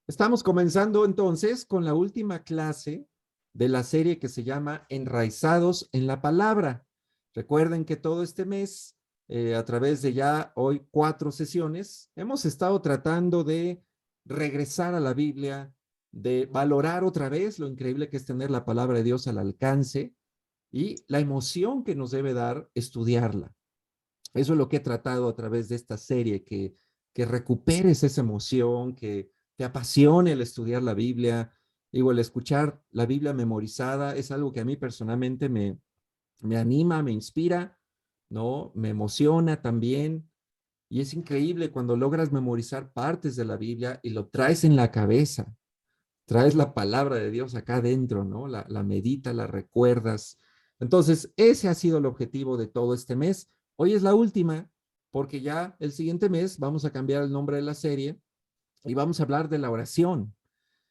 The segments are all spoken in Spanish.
Estamos comenzando entonces con la última clase de la serie que se llama Enraizados en la Palabra. Recuerden que todo este mes, a través de ya hoy 4 sesiones, hemos estado tratando de regresar a la Biblia, de valorar otra vez lo increíble que es tener la palabra de Dios al alcance y la emoción que nos debe dar estudiarla. Eso es lo que he tratado a través de esta serie, que recuperes esa emoción, que te apasione el estudiar la Biblia. Digo, el escuchar la Biblia memorizada es algo que a mí personalmente me anima, me inspira, ¿no? Me emociona también. Y es increíble cuando logras memorizar partes de la Biblia y lo traes en la cabeza, traes la palabra de Dios acá adentro, ¿no? La medita, la recuerdas. Entonces, ese ha sido el objetivo de todo este mes. Hoy es la última, porque ya el siguiente mes vamos a cambiar el nombre de la serie y vamos a hablar de la oración.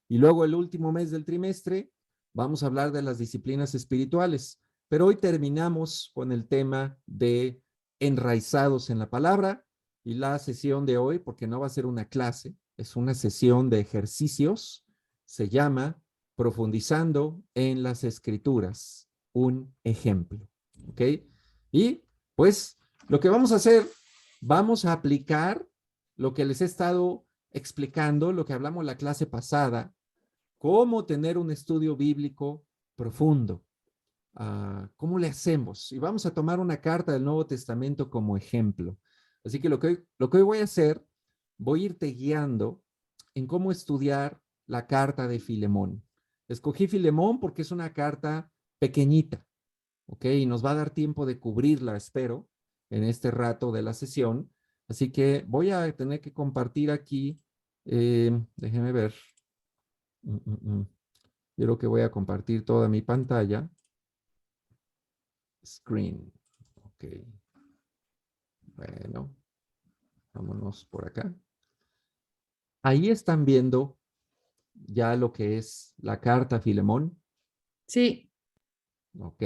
Y luego el último mes del trimestre vamos a hablar de las disciplinas espirituales. Pero hoy terminamos con el tema de enraizados en la palabra y la sesión de hoy, porque no va a ser una clase, es una sesión de ejercicios, se llama Profundizando en las Escrituras, un ejemplo. ¿Ok? Y pues lo que vamos a hacer, vamos a aplicar lo que les he estado explicando, lo que hablamos la clase pasada, cómo tener un estudio bíblico profundo. ¿Cómo le hacemos? Y vamos a tomar una carta del Nuevo Testamento como ejemplo. Así que lo que hoy voy a hacer, voy a irte guiando en cómo estudiar la carta de Filemón. Escogí Filemón porque es una carta pequeñita, ¿ok? Y nos va a dar tiempo de cubrirla, espero, en este rato de la sesión. Así que voy a tener que compartir aquí, déjenme ver. Mm, mm, mm. Yo creo que voy a compartir toda mi pantalla. Screen. Ok. Bueno, vámonos por acá. Ahí están viendo ya lo que es la carta a Filemón. Sí, Ok,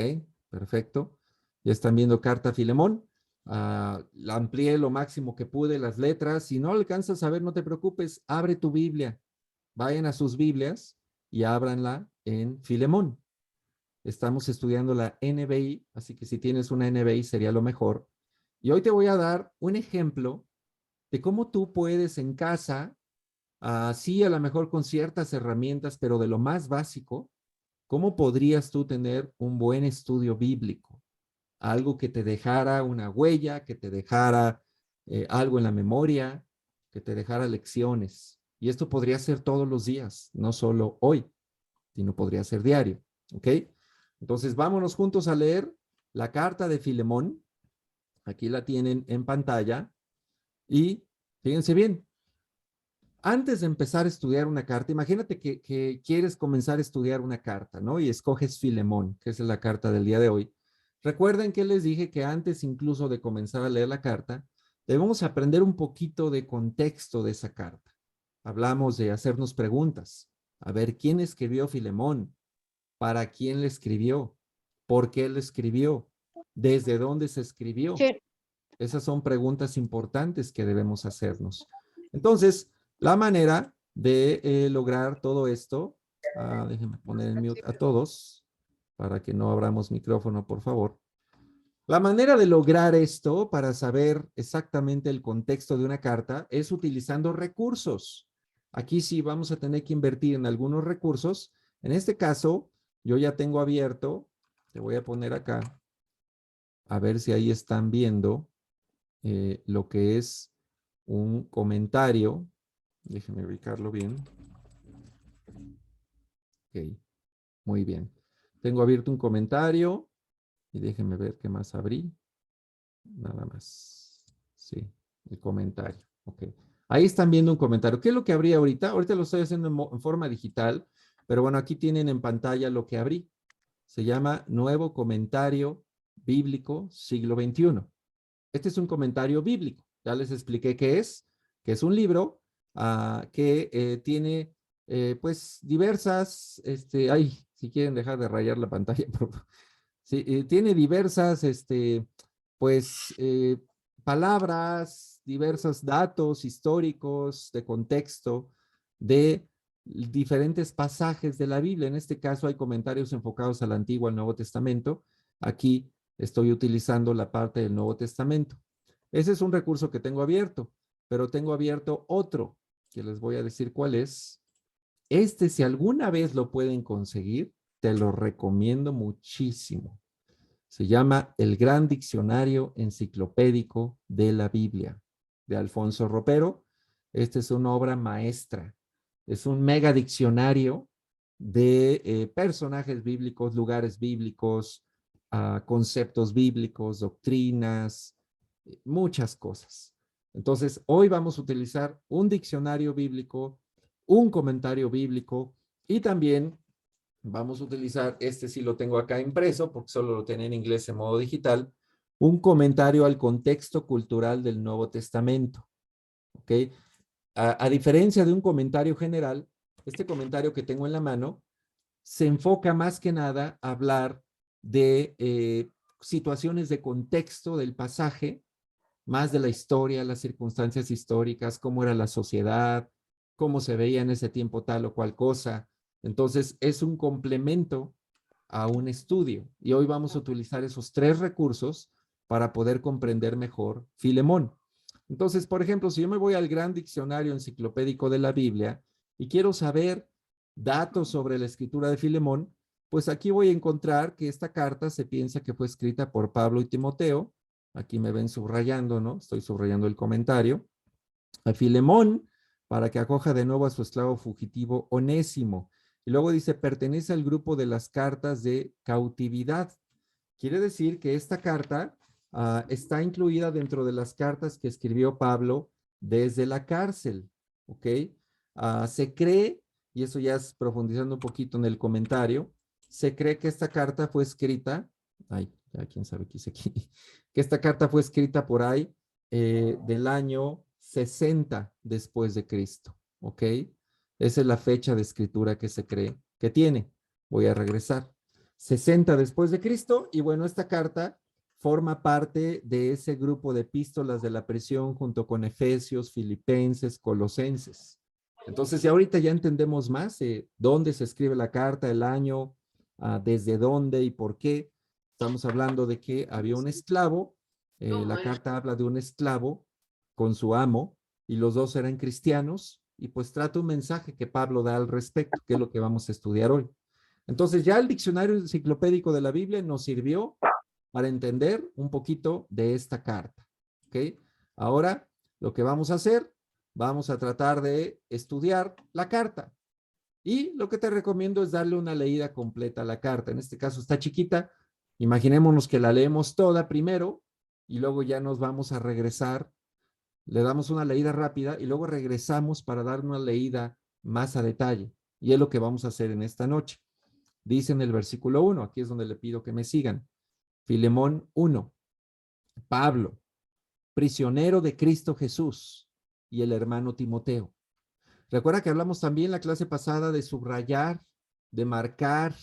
perfecto. Ya están viendo carta a Filemón. La amplié lo máximo que pude las letras. Si no alcanzas a ver, no te preocupes. Abre tu Biblia. Vayan a sus Biblias y ábranla en Filemón. Estamos estudiando la NBI, así que si tienes una NBI sería lo mejor. Y hoy te voy a dar un ejemplo de cómo tú puedes en casa, sí, a lo mejor con ciertas herramientas, pero de lo más básico, cómo podrías tú tener un buen estudio bíblico, algo que te dejara una huella, que te dejara algo en la memoria, que te dejara lecciones. Y esto podría ser todos los días, no solo hoy, sino podría ser diario. ¿Ok? Entonces, vámonos juntos a leer la carta de Filemón. Aquí la tienen en pantalla. Y fíjense bien, antes de empezar a estudiar una carta, imagínate que quieres comenzar a estudiar una carta, ¿no? Y escoges Filemón, que es la carta del día de hoy. Recuerden que les dije que antes incluso de comenzar a leer la carta, debemos aprender un poquito de contexto de esa carta. Hablamos de hacernos preguntas. A ver, ¿quién escribió Filemón? ¿Para quién le escribió? ¿Por qué le escribió? ¿Desde dónde se escribió? sí. Esas son preguntas importantes que debemos hacernos. Entonces, la manera de lograr todo esto, déjenme poner en mute a todos para que no abramos micrófono, por favor. La manera de lograr esto para saber exactamente el contexto de una carta es utilizando recursos. Aquí sí vamos a tener que invertir en algunos recursos. En este caso, yo ya tengo abierto, te voy a poner acá, a ver si ahí están viendo lo que es un comentario. Déjenme ubicarlo bien. Ok, muy bien. Tengo abierto un comentario y déjenme ver qué más abrí. Nada más. Sí, el comentario. Ok. Ahí están viendo un comentario. ¿Qué es lo que abrí ahorita? Ahorita lo estoy haciendo en forma digital, pero bueno, aquí tienen en pantalla lo que abrí. Se llama Nuevo Comentario Bíblico Siglo XXI. Este es un comentario bíblico. Ya les expliqué qué es, que es un libro que tiene pues diversas, ay, si quieren dejar de rayar la pantalla, por favor. Sí, tiene diversas, pues, palabras, diversos datos históricos de contexto de diferentes pasajes de la Biblia. En este caso hay comentarios enfocados al Antiguo, al Nuevo Testamento. Aquí estoy utilizando la parte del Nuevo Testamento. Ese es un recurso que tengo abierto, pero tengo abierto otro, que les voy a decir cuál es. Este, si alguna vez lo pueden conseguir, te lo recomiendo muchísimo. Se llama El Gran Diccionario Enciclopédico de la Biblia, de Alfonso Ropero. Esta es una obra maestra. Es un mega diccionario de personajes bíblicos, lugares bíblicos, conceptos bíblicos, doctrinas, muchas cosas. Entonces, hoy vamos a utilizar un diccionario bíblico, un comentario bíblico y también vamos a utilizar, este sí lo tengo acá impreso porque solo lo tenía en inglés en modo digital, un comentario al contexto cultural del Nuevo Testamento. ¿Ok? A diferencia de un comentario general, este comentario que tengo en la mano se enfoca más que nada a hablar de situaciones de contexto del pasaje, más de la historia, las circunstancias históricas, cómo era la sociedad, cómo se veía en ese tiempo tal o cual cosa. Entonces, es un complemento a un estudio. Y hoy vamos a utilizar esos tres recursos para poder comprender mejor Filemón. Entonces, por ejemplo, si yo me voy al gran diccionario enciclopédico de la Biblia y quiero saber datos sobre la escritura de Filemón, pues aquí voy a encontrar que esta carta se piensa que fue escrita por Pablo y Timoteo. Aquí me ven subrayando, ¿no? Estoy subrayando el comentario. A Filemón, para que acoja de nuevo a su esclavo fugitivo Onésimo. Y luego dice, pertenece al grupo de las cartas de cautividad. Quiere decir que esta carta está incluida dentro de las cartas que escribió Pablo desde la cárcel, ¿ok? Se cree, y eso ya es profundizando un poquito en el comentario, se cree que esta carta fue escrita, ay, ya quién sabe qué hice aquí, que esta carta fue escrita por ahí del año 60 después de Cristo, ¿ok? Esa es la fecha de escritura que se cree que tiene. Voy a regresar. 60 después de Cristo, y bueno, esta carta forma parte de ese grupo de epístolas de la prisión junto con Efesios, Filipenses, Colosenses. Entonces, ya ahorita ya entendemos más dónde se escribe la carta, el año, desde dónde y por qué. Estamos hablando de que había un esclavo, la carta habla de un esclavo con su amo, y los dos eran cristianos, y pues trata un mensaje que Pablo da al respecto, que es lo que vamos a estudiar hoy. Entonces ya el diccionario enciclopédico de la Biblia nos sirvió para entender un poquito de esta carta. ¿Ok? Ahora lo que vamos a hacer, vamos a tratar de estudiar la carta. Y lo que te recomiendo es darle una leída completa a la carta. En este caso está chiquita. Imaginémonos que la leemos toda primero y luego ya nos vamos a regresar. Le damos una leída rápida y luego regresamos para dar una leída más a detalle. Y es lo que vamos a hacer en esta noche. Dice en el versículo 1, aquí es donde le pido que me sigan. Filemón 1, Pablo, prisionero de Cristo Jesús, y el hermano Timoteo. Recuerda que hablamos también la clase pasada de subrayar, de marcar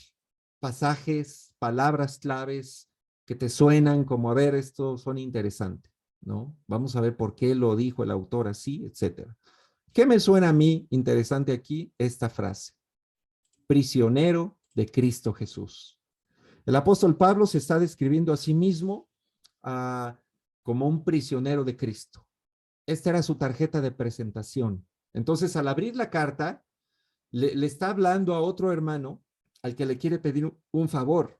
pasajes, palabras claves que te suenan como, a ver, estos son interesantes, ¿no? Vamos a ver por qué lo dijo el autor así, etcétera. ¿Qué me suena a mí interesante aquí? Esta frase, prisionero de Cristo Jesús. El apóstol Pablo se está describiendo a sí mismo como un prisionero de Cristo. Esta era su tarjeta de presentación. Entonces, al abrir la carta, le está hablando a otro hermano al que le quiere pedir un favor.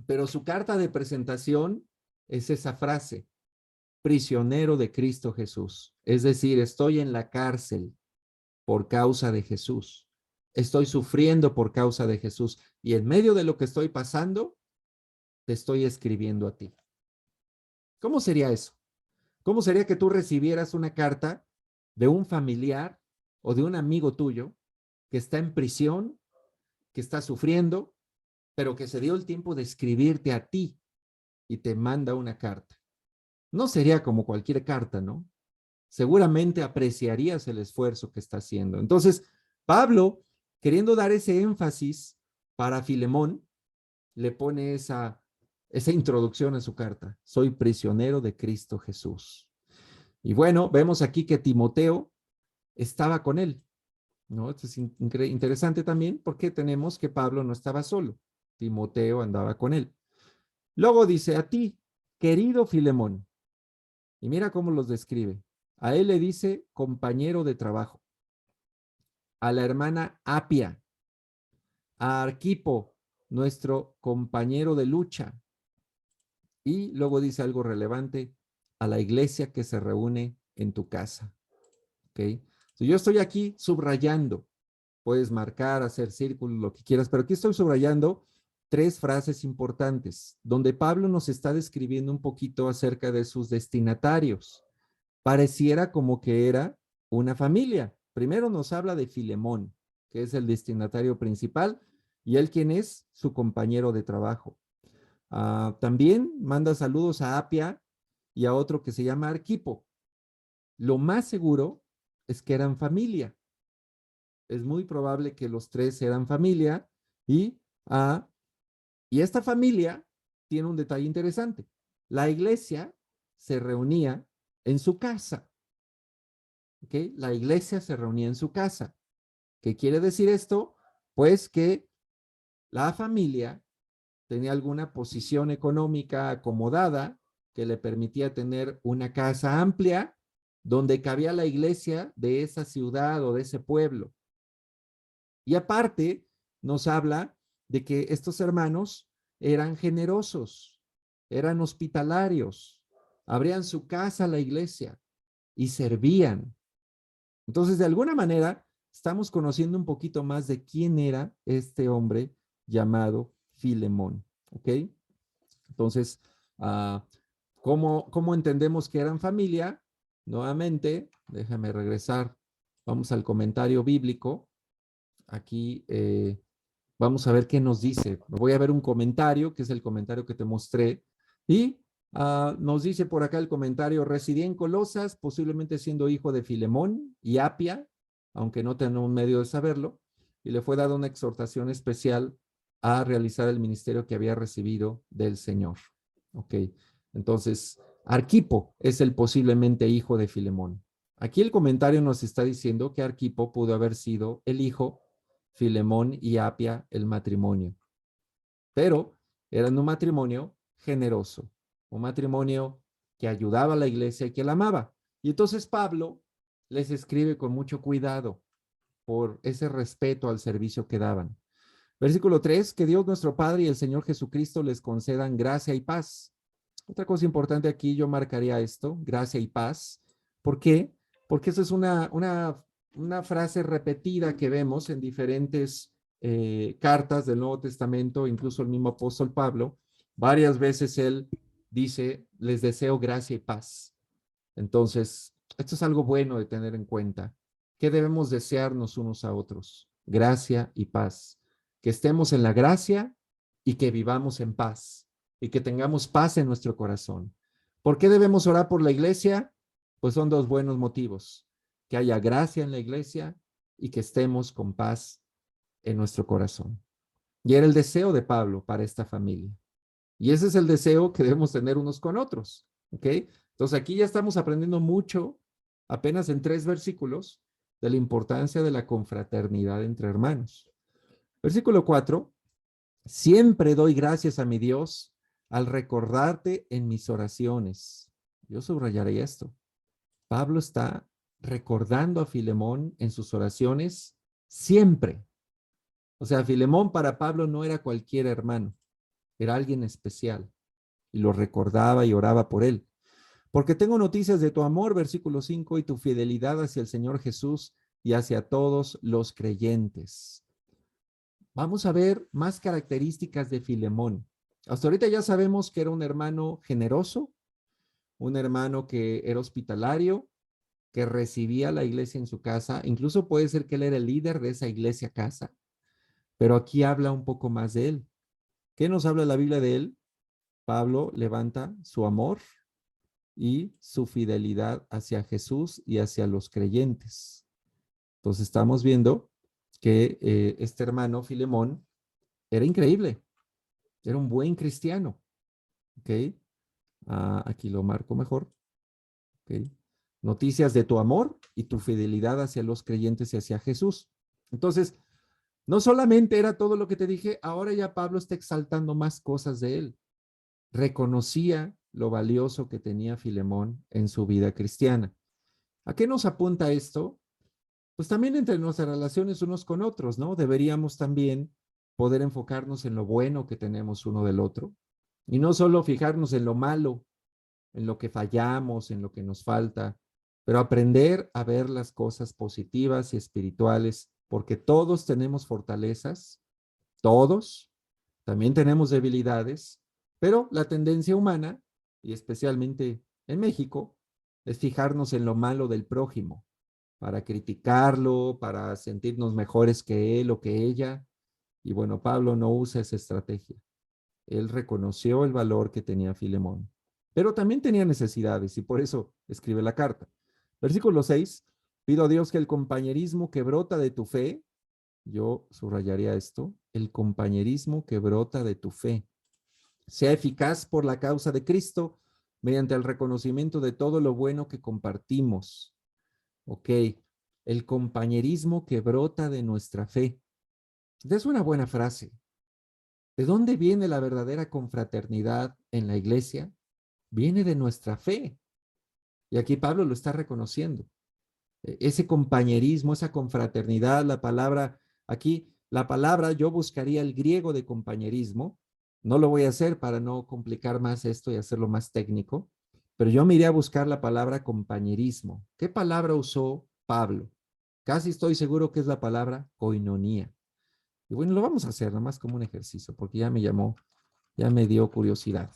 Pero su carta de presentación es esa frase, prisionero de Cristo Jesús. Es decir, estoy en la cárcel por causa de Jesús. Estoy sufriendo por causa de Jesús. Y en medio de lo que estoy pasando, te estoy escribiendo a ti. ¿Cómo sería eso? ¿Cómo sería que tú recibieras una carta de un familiar o de un amigo tuyo que está en prisión, que está sufriendo, pero que se dio el tiempo de escribirte a ti y te manda una carta? No sería como cualquier carta, ¿no? Seguramente apreciarías el esfuerzo que está haciendo. Entonces, Pablo, queriendo dar ese énfasis para Filemón, le pone esa introducción a su carta. Soy prisionero de Cristo Jesús. Y bueno, vemos aquí que Timoteo estaba con él. ¿no? Esto es interesante también porque tenemos que Pablo no estaba solo, Timoteo andaba con él. Luego dice, a ti, querido Filemón, y mira cómo los describe. A él le dice compañero de trabajo, a la hermana Apia, a Arquipo, nuestro compañero de lucha, y luego dice algo relevante, a la iglesia que se reúne en tu casa. ¿Ok? So, yo estoy aquí subrayando, puedes marcar, hacer círculos, lo que quieras, pero aquí estoy subrayando tres frases importantes, donde Pablo nos está describiendo un poquito acerca de sus destinatarios. Pareciera como que era una familia. Primero nos habla de Filemón, que es el destinatario principal, y él quien es su compañero de trabajo. También manda saludos a Apia y a otro que se llama Arquipo. Lo más seguro es que eran familia. Es muy probable que los tres eran familia y, uh, y esta familia tiene un detalle interesante. La iglesia se reunía en su casa. ¿Okay? La iglesia se reunía en su casa. ¿Qué quiere decir esto? Pues que la familia tenía alguna posición económica acomodada que le permitía tener una casa amplia donde cabía la iglesia de esa ciudad o de ese pueblo. Y aparte, nos habla de que estos hermanos eran generosos, eran hospitalarios, abrían su casa a la iglesia y servían. Entonces, de alguna manera, estamos conociendo un poquito más de quién era este hombre llamado Filemón. ¿Ok? Entonces, ¿cómo entendemos que eran familia? Nuevamente, déjame regresar. Vamos al comentario bíblico. Aquí vamos a ver qué nos dice. Voy a ver un comentario, que es el comentario que te mostré. Y nos dice por acá el comentario, residía en Colosas, posiblemente siendo hijo de Filemón y Apia, aunque no tenía un medio de saberlo, y le fue dada una exhortación especial a realizar el ministerio que había recibido del Señor. Ok, entonces, Arquipo es el posiblemente hijo de Filemón. Aquí el comentario nos está diciendo que Arquipo pudo haber sido el hijo Filemón y Apia el matrimonio. Pero eran un matrimonio generoso, un matrimonio que ayudaba a la iglesia y que la amaba. Y entonces Pablo les escribe con mucho cuidado por ese respeto al servicio que daban. Versículo 3, que Dios nuestro Padre y el Señor Jesucristo les concedan gracia y paz. Otra cosa importante aquí, yo marcaría esto, gracia y paz. ¿Por qué? Porque eso es una frase repetida que vemos en diferentes cartas del Nuevo Testamento, incluso el mismo apóstol Pablo. Varias veces él dice, les deseo gracia y paz. Entonces, esto es algo bueno de tener en cuenta. ¿Qué debemos desearnos unos a otros? Gracia y paz. Que estemos en la gracia y que vivamos en paz y que tengamos paz en nuestro corazón. ¿Por qué debemos orar por la iglesia? Pues son dos buenos motivos. Que haya gracia en la iglesia y que estemos con paz en nuestro corazón. Y era el deseo de Pablo para esta familia. Y ese es el deseo que debemos tener unos con otros. ¿Ok? Entonces aquí ya estamos aprendiendo mucho, apenas en 3 versículos, de la importancia de la confraternidad entre hermanos. Versículo 4, siempre doy gracias a mi Dios al recordarte en mis oraciones. Yo subrayaré esto. Pablo está recordando a Filemón en sus oraciones siempre. O sea, Filemón para Pablo no era cualquier hermano, era alguien especial y lo recordaba y oraba por él. Porque tengo noticias de tu amor, versículo 5, y tu fidelidad hacia el Señor Jesús y hacia todos los creyentes. Vamos a ver más características de Filemón. Hasta ahorita ya sabemos que era un hermano generoso, un hermano que era hospitalario, que recibía a la iglesia en su casa. Incluso puede ser que él era el líder de esa iglesia casa. Pero aquí habla un poco más de él. ¿Qué nos habla la Biblia de él? Pablo levanta su amor y su fidelidad hacia Jesús y hacia los creyentes. Entonces estamos viendo que este hermano Filemón era increíble, era un buen cristiano. ¿Ok? Aquí lo marco mejor. ¿Ok? Noticias de tu amor y tu fidelidad hacia los creyentes y hacia Jesús. Entonces, no solamente era todo lo que te dije, ahora ya Pablo está exaltando más cosas de él. Reconocía lo valioso que tenía Filemón en su vida cristiana. ¿A qué nos apunta esto? Pues también entre nuestras relaciones unos con otros, ¿no? Deberíamos también poder enfocarnos en lo bueno que tenemos uno del otro y no solo fijarnos en lo malo, en lo que fallamos, en lo que nos falta, pero aprender a ver las cosas positivas y espirituales, porque todos tenemos fortalezas, todos, también tenemos debilidades, pero la tendencia humana, y especialmente en México, es fijarnos en lo malo del prójimo, para criticarlo, para sentirnos mejores que él o que ella. Y bueno, Pablo no usa esa estrategia. Él reconoció el valor que tenía Filemón, pero también tenía necesidades y por eso escribe la carta. Versículo 6, pido a Dios que el compañerismo que brota de tu fe, yo subrayaría esto, el compañerismo que brota de tu fe, sea eficaz por la causa de Cristo mediante el reconocimiento de todo lo bueno que compartimos. Ok, el compañerismo que brota de nuestra fe. Es una buena frase. ¿De dónde viene la verdadera confraternidad en la iglesia? Viene de nuestra fe. Y aquí Pablo lo está reconociendo. Ese compañerismo, esa confraternidad, la palabra, aquí la palabra, yo buscaría el griego de compañerismo. No lo voy a hacer para no complicar más esto y hacerlo más técnico, pero yo me iré a buscar la palabra compañerismo. ¿Qué palabra usó Pablo? Casi estoy seguro que es la palabra koinonía. Y bueno, lo vamos a hacer nada más como un ejercicio, porque ya me llamó, ya me dio curiosidad.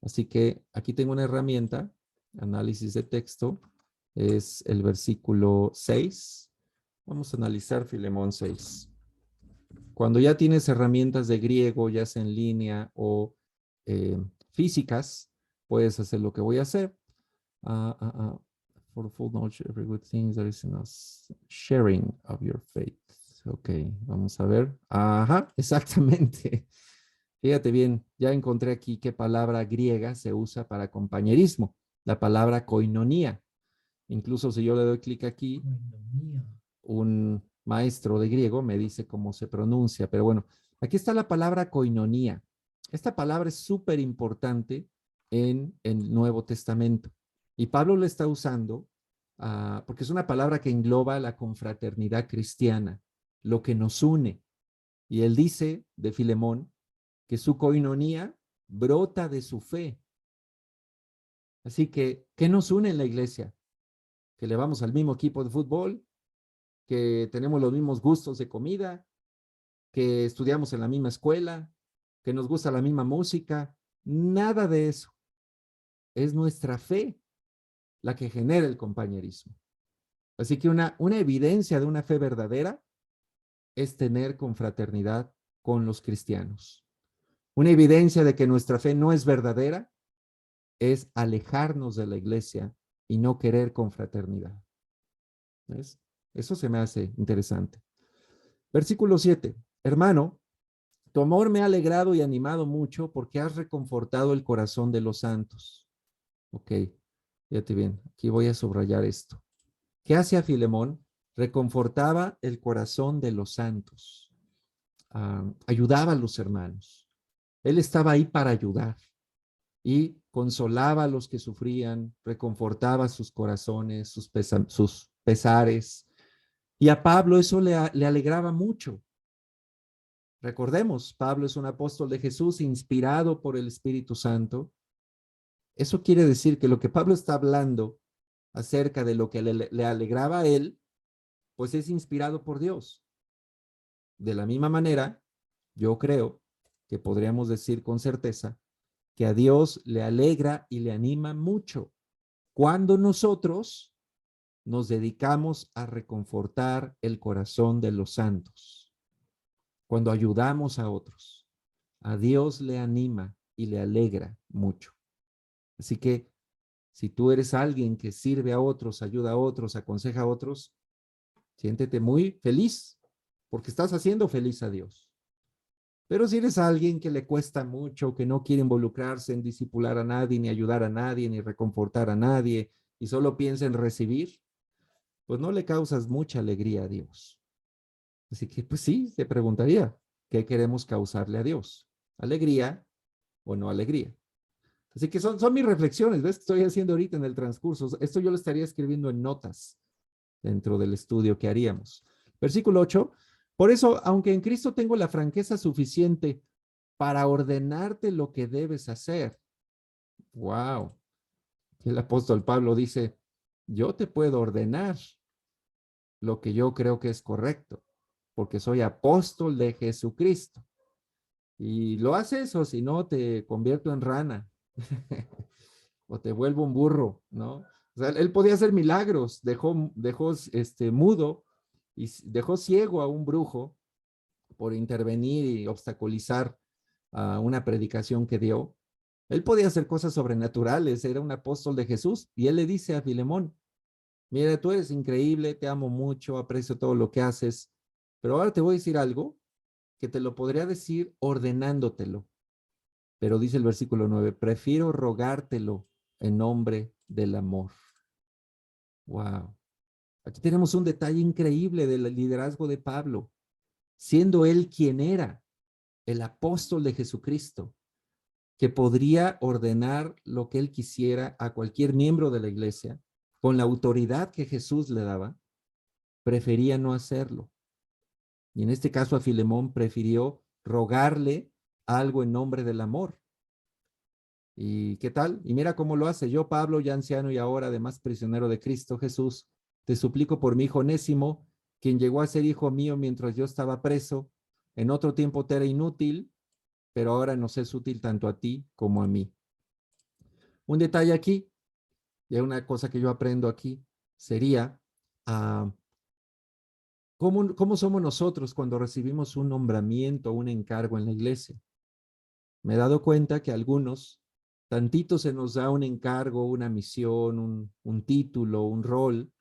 Así que aquí tengo una herramienta, análisis de texto, es el versículo 6. Vamos a analizar Filemón 6. Cuando ya tienes herramientas de griego, ya sea en línea o físicas, puedes hacer lo que voy a hacer. For full knowledge, every good thing there is in us, sharing of your faith. Ok, vamos a ver. Ajá, exactamente. Fíjate bien, ya encontré aquí qué palabra griega se usa para compañerismo, la palabra koinonía. Incluso si yo le doy clic aquí, un maestro de griego me dice cómo se pronuncia, pero bueno, aquí está la palabra koinonía. Esta palabra es súper importante en el Nuevo Testamento y Pablo la está usando porque es una palabra que engloba la confraternidad cristiana, lo que nos une. Y él dice de Filemón que su koinonía brota de su fe. Así que, ¿qué nos une en la iglesia? Que le vamos al mismo equipo de fútbol, que tenemos los mismos gustos de comida, que estudiamos en la misma escuela, que nos gusta la misma música. Nada de eso. Es nuestra fe la que genera el compañerismo. Así que una evidencia de una fe verdadera es tener confraternidad con los cristianos. Una evidencia de que nuestra fe no es verdadera es alejarnos de la iglesia y no querer confraternidad. ¿Ves? Eso se me hace interesante. Versículo 7. Hermano, tu amor me ha alegrado y animado mucho porque has reconfortado el corazón de los santos. Ok, fíjate bien, aquí voy a subrayar esto. ¿Qué hacía Filemón? Reconfortaba el corazón de los santos. Ayudaba a los hermanos. Él estaba ahí para ayudar y consolaba a los que sufrían, reconfortaba sus corazones, sus pesares. Y a Pablo eso le alegraba mucho. Recordemos, Pablo es un apóstol de Jesús inspirado por el Espíritu Santo. Eso quiere decir que lo que Pablo está hablando acerca de lo que le alegraba a él, pues es inspirado por Dios. De la misma manera, yo creo que podríamos decir con certeza que a Dios le alegra y le anima mucho cuando nosotros nos dedicamos a reconfortar el corazón de los santos, cuando ayudamos a otros. A Dios le anima y le alegra mucho. Así que si tú eres alguien que sirve a otros, ayuda a otros, aconseja a otros, siéntete muy feliz porque estás haciendo feliz a Dios. Pero si eres alguien que le cuesta mucho, que no quiere involucrarse en discipular a nadie, ni ayudar a nadie, ni reconfortar a nadie, y solo piensa en recibir, pues no le causas mucha alegría a Dios. Así que, pues sí, te preguntaría, ¿qué queremos causarle a Dios? ¿Alegría o no alegría? Así que son mis reflexiones, ¿ves? Que estoy haciendo ahorita en el transcurso. Esto yo lo estaría escribiendo en notas dentro del estudio que haríamos. Versículo 8. Por eso, aunque en Cristo tengo la franqueza suficiente para ordenarte lo que debes hacer. Wow. El apóstol Pablo dice, yo te puedo ordenar lo que yo creo que es correcto, porque soy apóstol de Jesucristo. Y lo haces o si no te convierto en rana o te vuelvo un burro, ¿no? O sea, él podía hacer milagros, dejó mudo y dejó ciego a un brujo por intervenir y obstaculizar a una predicación que dio. Él podía hacer cosas sobrenaturales, era un apóstol de Jesús y él le dice a Filemón, mira, tú eres increíble, te amo mucho, aprecio todo lo que haces, pero ahora te voy a decir algo que te lo podría decir ordenándotelo. Pero dice el versículo 9, prefiero rogártelo en nombre del amor. Wow. Aquí tenemos un detalle increíble del liderazgo de Pablo, siendo él quien era, el apóstol de Jesucristo, que podría ordenar lo que él quisiera a cualquier miembro de la iglesia, con la autoridad que Jesús le daba, prefería no hacerlo. Y en este caso a Filemón prefirió rogarle algo en nombre del amor. ¿Y qué tal? Y mira cómo lo hace. Yo, Pablo, ya anciano y ahora además prisionero de Cristo Jesús, te suplico por mi hijo Onésimo, quien llegó a ser hijo mío mientras yo estaba preso. En otro tiempo te era inútil, pero ahora nos es útil tanto a ti como a mí. Un detalle aquí, y una cosa que yo aprendo aquí, sería ¿cómo somos nosotros cuando recibimos un nombramiento, un encargo en la iglesia? Me he dado cuenta que algunos, tantito se nos da un encargo, una misión, un título, un rol,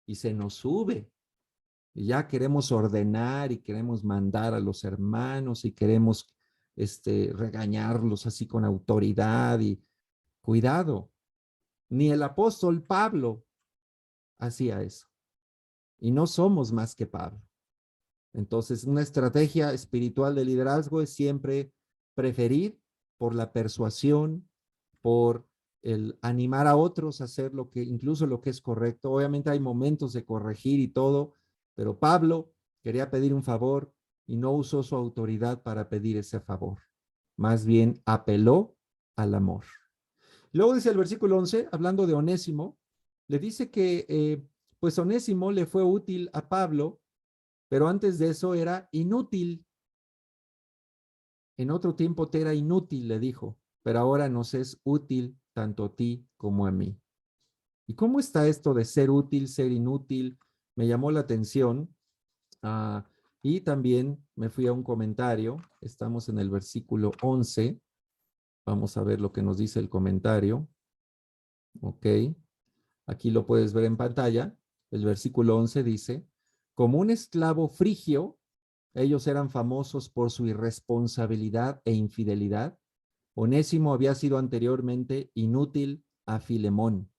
y se nos sube. Y ya queremos ordenar y queremos mandar a los hermanos y queremos regañarlos así con autoridad y cuidado. Ni el apóstol Pablo hacía eso. Y no somos más que Pablo. Entonces, una estrategia espiritual de liderazgo es siempre preferir por la persuasión, por el animar a otros a hacer lo que, incluso lo que es correcto. Obviamente hay momentos de corregir y todo, pero Pablo quería pedir un favor y no usó su autoridad para pedir ese favor. Más bien apeló al amor. Luego dice el versículo 11, hablando de Onésimo, le dice que pues Onésimo le fue útil a Pablo, pero antes de eso era inútil. En otro tiempo te era inútil, le dijo, pero ahora nos es útil tanto a ti como a mí. ¿Y cómo está esto de ser útil, ser inútil? Me llamó la atención. Y también me fui a un comentario. Estamos en el versículo 11. Vamos a ver lo que nos dice el comentario. Ok. Aquí lo puedes ver en pantalla. El versículo 11 dice, como un esclavo frigio, ellos eran famosos por su irresponsabilidad e infidelidad. Onésimo había sido anteriormente inútil a Filemón,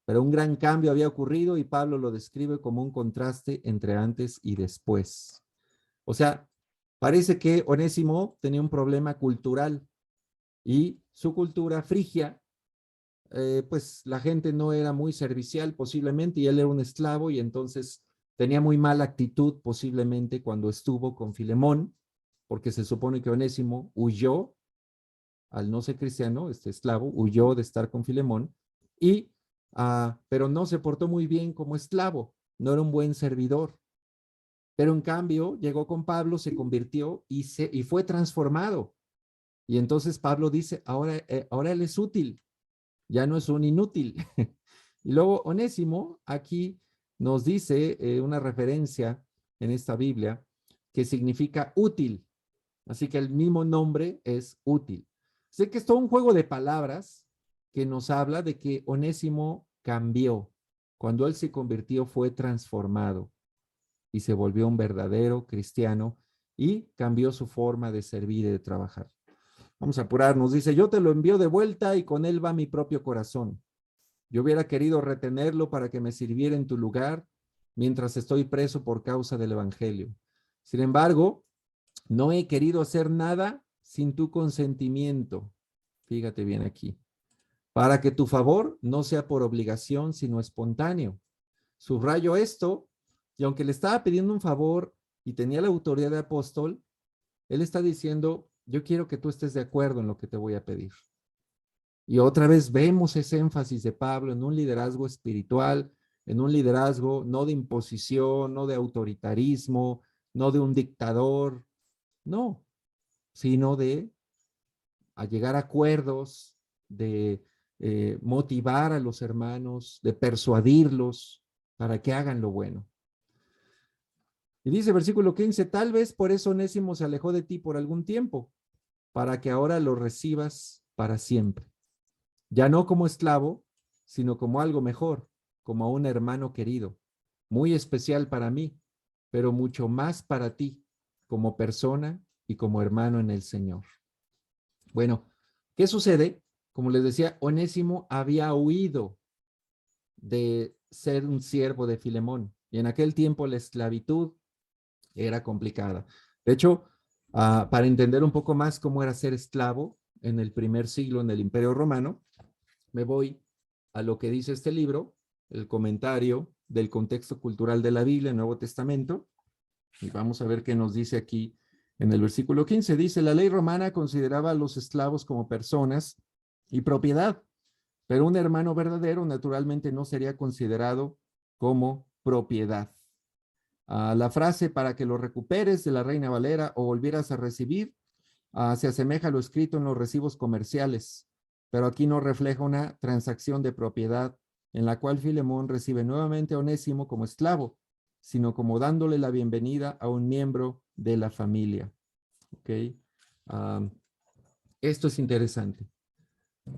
pero un gran cambio había ocurrido y Pablo lo describe como un contraste entre antes y después. O sea, parece que Onésimo tenía un problema cultural y su cultura frigia, pues la gente no era muy servicial posiblemente y él era un esclavo y entonces tenía muy mala actitud posiblemente cuando estuvo con Filemón, porque se supone que Onésimo huyó al no ser cristiano, este esclavo, huyó de estar con Filemón, y, pero no se portó muy bien como esclavo, no era un buen servidor. Pero en cambio llegó con Pablo, se convirtió y fue transformado. Y entonces Pablo dice, ahora él es útil, ya no es un inútil. Y luego Onésimo aquí nos dice una referencia en esta Biblia que significa útil. Así que el mismo nombre es útil. Sé que es todo un juego de palabras que nos habla de que Onésimo cambió. Cuando él se convirtió fue transformado y se volvió un verdadero cristiano y cambió su forma de servir y de trabajar. Vamos a apurarnos. Dice, yo te lo envío de vuelta y con él va mi propio corazón. Yo hubiera querido retenerlo para que me sirviera en tu lugar mientras estoy preso por causa del evangelio. Sin embargo, no he querido hacer nada sin tu consentimiento. Fíjate bien aquí. Para que tu favor no sea por obligación, sino espontáneo. Subrayo esto, y aunque le estaba pidiendo un favor y tenía la autoridad de apóstol, él está diciendo, yo quiero que tú estés de acuerdo en lo que te voy a pedir. Y otra vez vemos ese énfasis de Pablo en un liderazgo espiritual, en un liderazgo no de imposición, no de autoritarismo, no de un dictador, no, sino de a llegar a acuerdos, de motivar a los hermanos, de persuadirlos para que hagan lo bueno. Y dice versículo 15, tal vez por eso Onésimo se alejó de ti por algún tiempo, para que ahora lo recibas para siempre. Ya no como esclavo, sino como algo mejor, como a un hermano querido, muy especial para mí, pero mucho más para ti, como persona y como hermano en el Señor. Bueno, ¿qué sucede? Como les decía, Onésimo había huido de ser un siervo de Filemón, y en aquel tiempo la esclavitud era complicada. De hecho, para entender un poco más cómo era ser esclavo en el primer siglo en el Imperio Romano, me voy a lo que dice este libro, el comentario del contexto cultural de la Biblia, el Nuevo Testamento, y vamos a ver qué nos dice aquí en el versículo 15. Dice, la ley romana consideraba a los esclavos como personas y propiedad, pero un hermano verdadero naturalmente no sería considerado como propiedad. La frase para que lo recuperes de la Reina Valera o volvieras a recibir se asemeja a lo escrito en los recibos comerciales, pero aquí no refleja una transacción de propiedad en la cual Filemón recibe nuevamente a Onésimo como esclavo, sino como dándole la bienvenida a un miembro de la familia. ¿Ok? Esto es interesante.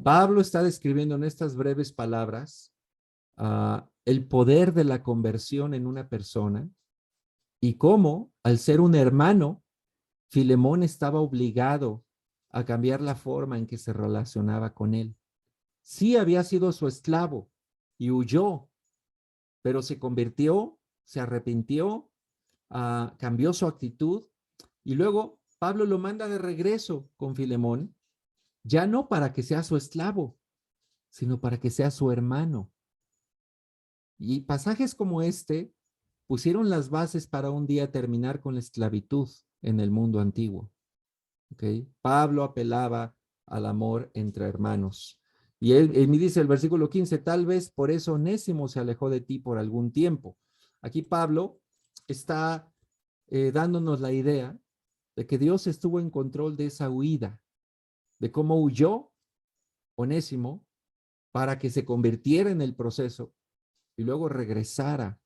Pablo está describiendo en estas breves palabras el poder de la conversión en una persona y cómo, al ser un hermano, Filemón estaba obligado a cambiar la forma en que se relacionaba con él. Sí había sido su esclavo y huyó, pero se convirtió, se arrepintió, cambió su actitud y luego Pablo lo manda de regreso con Filemón, ya no para que sea su esclavo, sino para que sea su hermano. Y pasajes como este pusieron las bases para un día terminar con la esclavitud en el mundo antiguo. ¿Okay? Pablo apelaba al amor entre hermanos. Y él me dice el versículo 15, tal vez por eso Onésimo se alejó de ti por algún tiempo. Aquí Pablo está dándonos la idea de que Dios estuvo en control de esa huida, de cómo huyó Onésimo para que se convirtiera en el proceso y luego regresara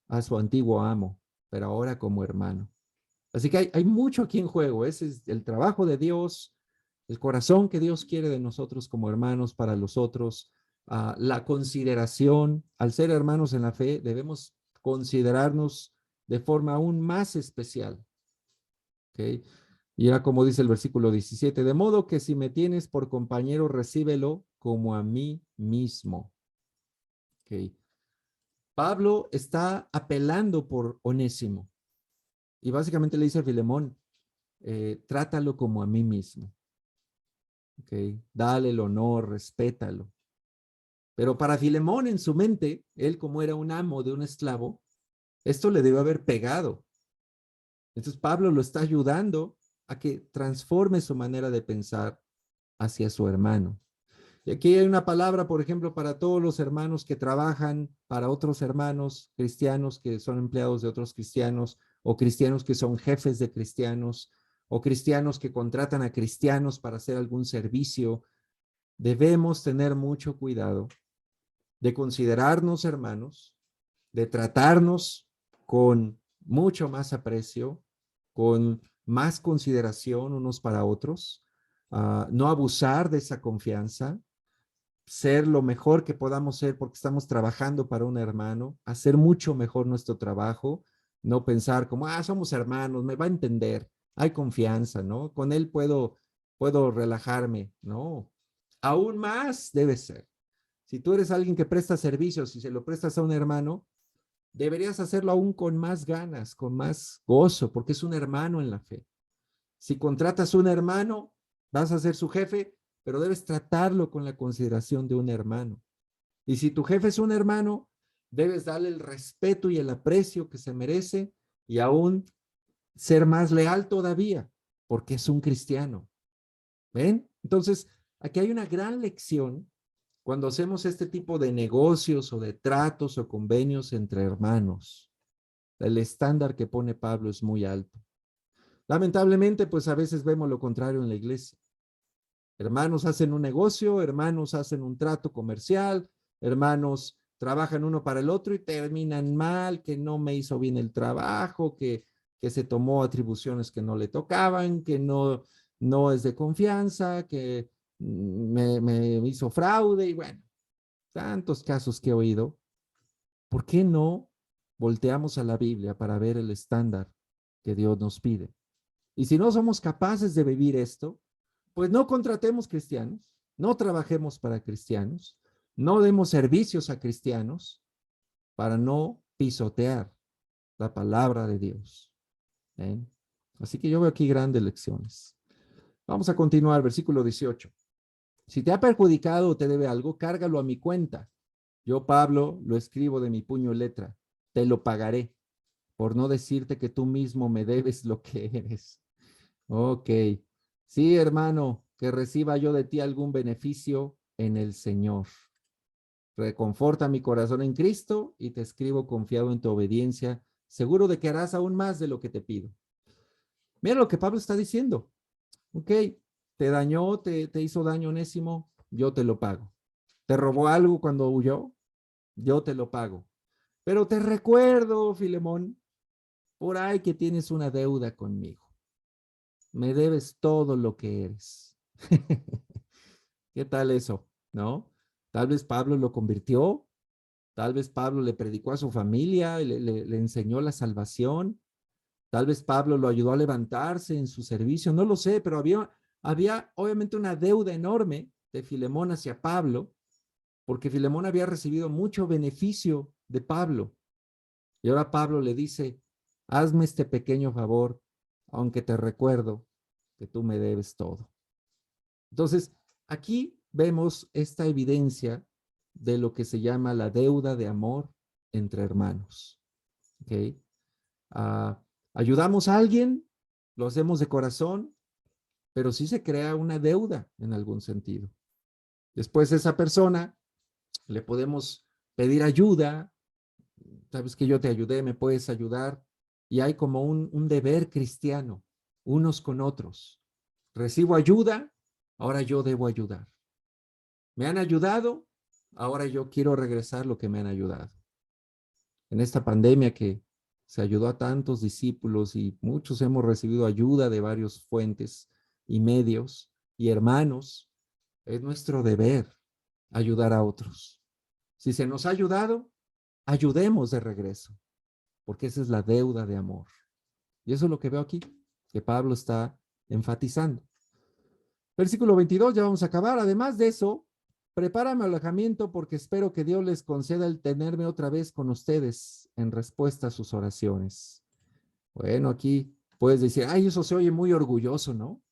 a su antiguo amo, pero ahora como hermano. Así que hay mucho aquí en juego. Ese es el trabajo de Dios, el corazón que Dios quiere de nosotros como hermanos para los otros, la consideración. Al ser hermanos en la fe, debemos considerarnos de forma aún más especial. ¿Okay? Y era como dice el versículo 17, de modo que si me tienes por compañero, recíbelo como a mí mismo. ¿Okay? Pablo está apelando por Onésimo. Y básicamente le dice a Filemón, trátalo como a mí mismo. ¿Okay? Dale el honor, respétalo. Pero para Filemón en su mente, él como era un amo de un esclavo, esto le debe haber pegado. Entonces Pablo lo está ayudando a que transforme su manera de pensar hacia su hermano. Y aquí hay una palabra, por ejemplo, para todos los hermanos que trabajan para otros hermanos cristianos que son empleados de otros cristianos, o cristianos que son jefes de cristianos, o cristianos que contratan a cristianos para hacer algún servicio. Debemos tener mucho cuidado de considerarnos hermanos, de tratarnos con mucho más aprecio, con más consideración unos para otros, no abusar de esa confianza, ser lo mejor que podamos ser porque estamos trabajando para un hermano, hacer mucho mejor nuestro trabajo, no pensar como, somos hermanos, me va a entender, hay confianza, ¿no? Con él puedo relajarme, ¿no? Aún más debe ser. Si tú eres alguien que presta servicios y se lo prestas a un hermano, deberías hacerlo aún con más ganas, con más gozo, porque es un hermano en la fe. Si contratas un hermano, vas a ser su jefe, pero debes tratarlo con la consideración de un hermano. Y si tu jefe es un hermano, debes darle el respeto y el aprecio que se merece y aún ser más leal todavía, porque es un cristiano. ¿Ven? Entonces, aquí hay una gran lección cuando hacemos este tipo de negocios o de tratos o convenios entre hermanos. El estándar que pone Pablo es muy alto. Lamentablemente, pues a veces vemos lo contrario en la iglesia. Hermanos hacen un negocio, hermanos hacen un trato comercial, hermanos trabajan uno para el otro y terminan mal, que no me hizo bien el trabajo, que se tomó atribuciones que no le tocaban, que no es de confianza, que me hizo fraude y bueno, tantos casos que he oído. ¿Por qué no volteamos a la Biblia para ver el estándar que Dios nos pide? Y si no somos capaces de vivir esto, pues no contratemos cristianos, no trabajemos para cristianos, no demos servicios a cristianos para no pisotear la palabra de Dios. ¿Eh? Así que yo veo aquí grandes lecciones. Vamos a continuar, versículo 18. Si te ha perjudicado o te debe algo, cárgalo a mi cuenta. Yo, Pablo, lo escribo de mi puño y letra. Te lo pagaré, por no decirte que tú mismo me debes lo que eres. Ok. Sí, hermano, que reciba yo de ti algún beneficio en el Señor. Reconforta mi corazón en Cristo y te escribo confiado en tu obediencia, seguro de que harás aún más de lo que te pido. Mira lo que Pablo está diciendo. Ok, te dañó, te hizo daño Onésimo, yo te lo pago. Te robó algo cuando huyó, yo te lo pago. Pero te recuerdo, Filemón, por ahí que tienes una deuda conmigo. Me debes todo lo que eres. ¿Qué tal eso? ¿No? Tal vez Pablo lo convirtió, tal vez Pablo le predicó a su familia, le enseñó la salvación, tal vez Pablo lo ayudó a levantarse en su servicio, no lo sé, pero había obviamente una deuda enorme de Filemón hacia Pablo, porque Filemón había recibido mucho beneficio de Pablo. Y ahora Pablo le dice, hazme este pequeño favor, aunque te recuerdo que tú me debes todo. Entonces, aquí vemos esta evidencia de lo que se llama la deuda de amor entre hermanos. ¿Okay? Ayudamos a alguien, lo hacemos de corazón, pero sí se crea una deuda en algún sentido. Después esa persona le podemos pedir ayuda, sabes que yo te ayudé, me puedes ayudar, y hay como un deber cristiano, unos con otros. Recibo ayuda, ahora yo debo ayudar. Me han ayudado, ahora yo quiero regresar lo que me han ayudado. En esta pandemia que se ayudó a tantos discípulos y muchos hemos recibido ayuda de varias fuentes y medios y hermanos, es nuestro deber ayudar a otros. Si se nos ha ayudado, ayudemos de regreso, porque esa es la deuda de amor. Y eso es lo que veo aquí, que Pablo está enfatizando. Versículo 22, ya vamos a acabar. Además de eso, prepárame alojamiento porque espero que Dios les conceda el tenerme otra vez con ustedes en respuesta a sus oraciones. Bueno, aquí puedes decir, ay, eso se oye muy orgulloso, ¿no?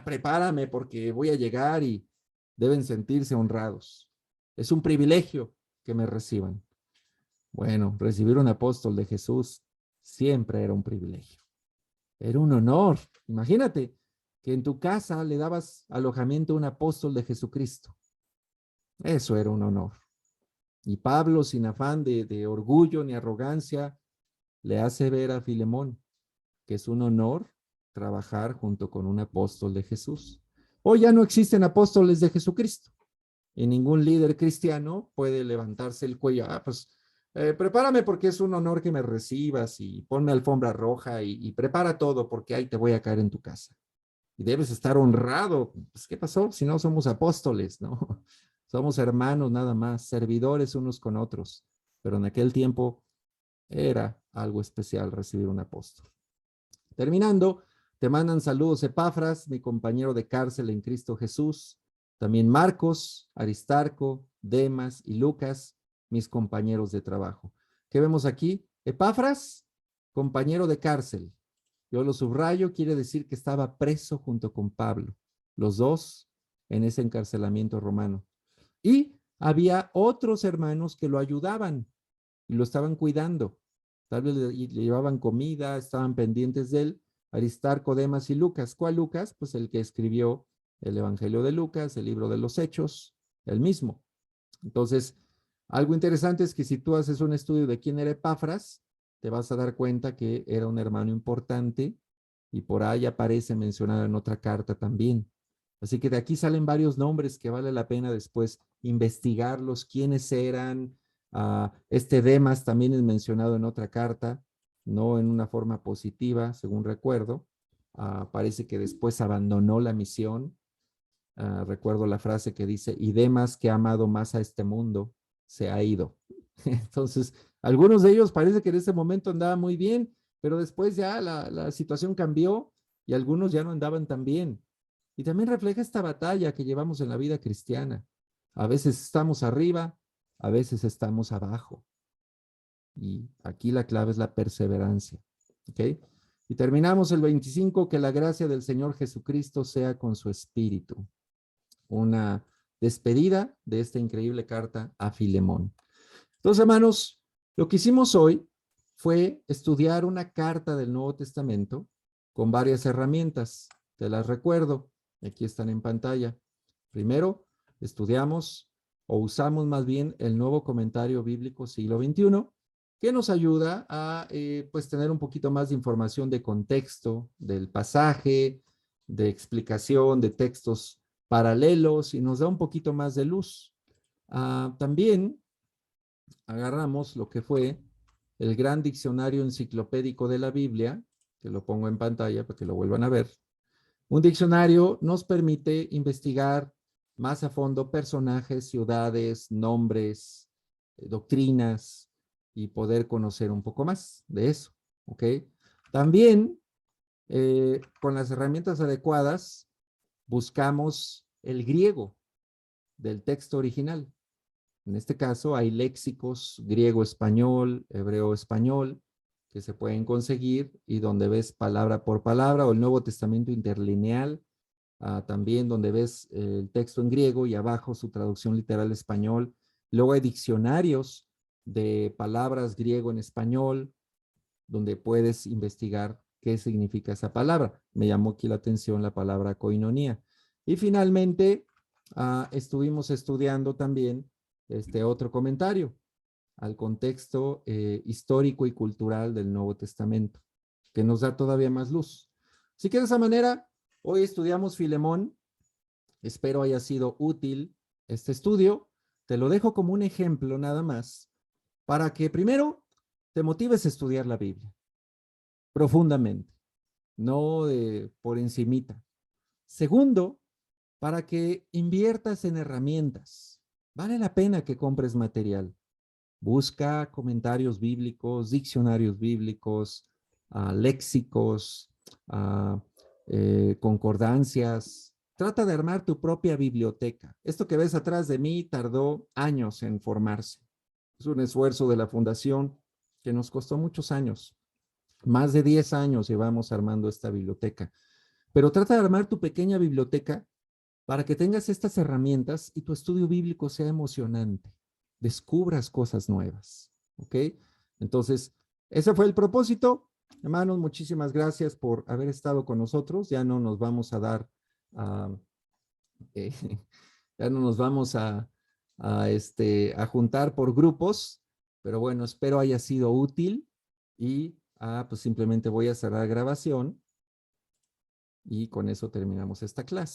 Prepárame porque voy a llegar y deben sentirse honrados. Es un privilegio que me reciban. Bueno, recibir un apóstol de Jesús siempre era un privilegio. Era un honor. Imagínate que en tu casa le dabas alojamiento a un apóstol de Jesucristo. Eso era un honor. Y Pablo, sin afán de orgullo ni arrogancia, le hace ver a Filemón que es un honor trabajar junto con un apóstol de Jesús. Hoy ya no existen apóstoles de Jesucristo y ningún líder cristiano puede levantarse el cuello. Pues prepárame porque es un honor que me recibas y ponme alfombra roja y prepara todo porque ahí te voy a caer en tu casa. Y debes estar honrado. Pues, ¿qué pasó? Si no somos apóstoles, ¿no? Somos hermanos nada más, servidores unos con otros. Pero en aquel tiempo era algo especial recibir un apóstol. Terminando, te mandan saludos Epafras, mi compañero de cárcel en Cristo Jesús, también Marcos, Aristarco, Demas y Lucas, mis compañeros de trabajo. ¿Qué vemos aquí? Epafras, compañero de cárcel. Yo lo subrayo, quiere decir que estaba preso junto con Pablo, los dos en ese encarcelamiento romano. Y había otros hermanos que lo ayudaban y lo estaban cuidando. Tal vez le llevaban comida, estaban pendientes de él. Aristarco, Demas y Lucas. ¿Cuál Lucas? Pues el que escribió el Evangelio de Lucas, el libro de los Hechos, el mismo. Entonces, algo interesante es que si tú haces un estudio de quién era Epafras, te vas a dar cuenta que era un hermano importante y por ahí aparece mencionado en otra carta también. Así que de aquí salen varios nombres que vale la pena después investigarlos, quiénes eran. Este Demas también es mencionado en otra carta, no en una forma positiva, según recuerdo. Parece que después abandonó la misión. Recuerdo la frase que dice, y Demas, que ha amado más a este mundo, se ha ido. Entonces, algunos de ellos parece que en ese momento andaban muy bien, pero después ya la situación cambió y algunos ya no andaban tan bien. Y también refleja esta batalla que llevamos en la vida cristiana. A veces estamos arriba, a veces estamos abajo. Y aquí la clave es la perseverancia. ¿Ok? Y terminamos el 25, que la gracia del Señor Jesucristo sea con su espíritu. Una despedida de esta increíble carta a Filemón. Entonces, hermanos, lo que hicimos hoy fue estudiar una carta del Nuevo Testamento con varias herramientas. Te las recuerdo. Aquí están en pantalla. Primero, estudiamos o usamos más bien el nuevo comentario bíblico siglo XXI, que nos ayuda a pues tener un poquito más de información de contexto del pasaje, de explicación de textos paralelos y nos da un poquito más de luz. También agarramos lo que fue el gran diccionario enciclopédico de la Biblia, que lo pongo en pantalla para que lo vuelvan a ver. Un diccionario nos permite investigar más a fondo personajes, ciudades, nombres, doctrinas y poder conocer un poco más de eso. ¿Ok? También, con las herramientas adecuadas, buscamos el griego del texto original. En este caso hay léxicos griego-español, hebreo-español, que se pueden conseguir y donde ves palabra por palabra, o el Nuevo Testamento interlineal, también donde ves el texto en griego y abajo su traducción literal español. Luego hay diccionarios de palabras griego en español, donde puedes investigar qué significa esa palabra. Me llamó aquí la atención la palabra koinonía. Y finalmente, estuvimos estudiando también este otro comentario al contexto histórico y cultural del Nuevo Testamento, que nos da todavía más luz. Así que de esa manera, hoy estudiamos Filemón. Espero haya sido útil este estudio. Te lo dejo como un ejemplo nada más, para que primero te motives a estudiar la Biblia profundamente, no por encimita. Segundo, para que inviertas en herramientas. Vale la pena que compres material. Busca comentarios bíblicos, diccionarios bíblicos, léxicos, uh, concordancias. Trata de armar tu propia biblioteca. Esto que ves atrás de mí tardó años en formarse. Es un esfuerzo de la fundación que nos costó muchos años. Más de 10 años llevamos armando esta biblioteca. Pero trata de armar tu pequeña biblioteca para que tengas estas herramientas y tu estudio bíblico sea emocionante. Descubras cosas nuevas. ¿Ok? Entonces, ese fue el propósito. Hermanos, muchísimas gracias por haber estado con nosotros. Ya no nos vamos a dar, eh, ya no nos vamos a juntar por grupos, pero bueno, espero haya sido útil y pues simplemente voy a cerrar grabación y con eso terminamos esta clase.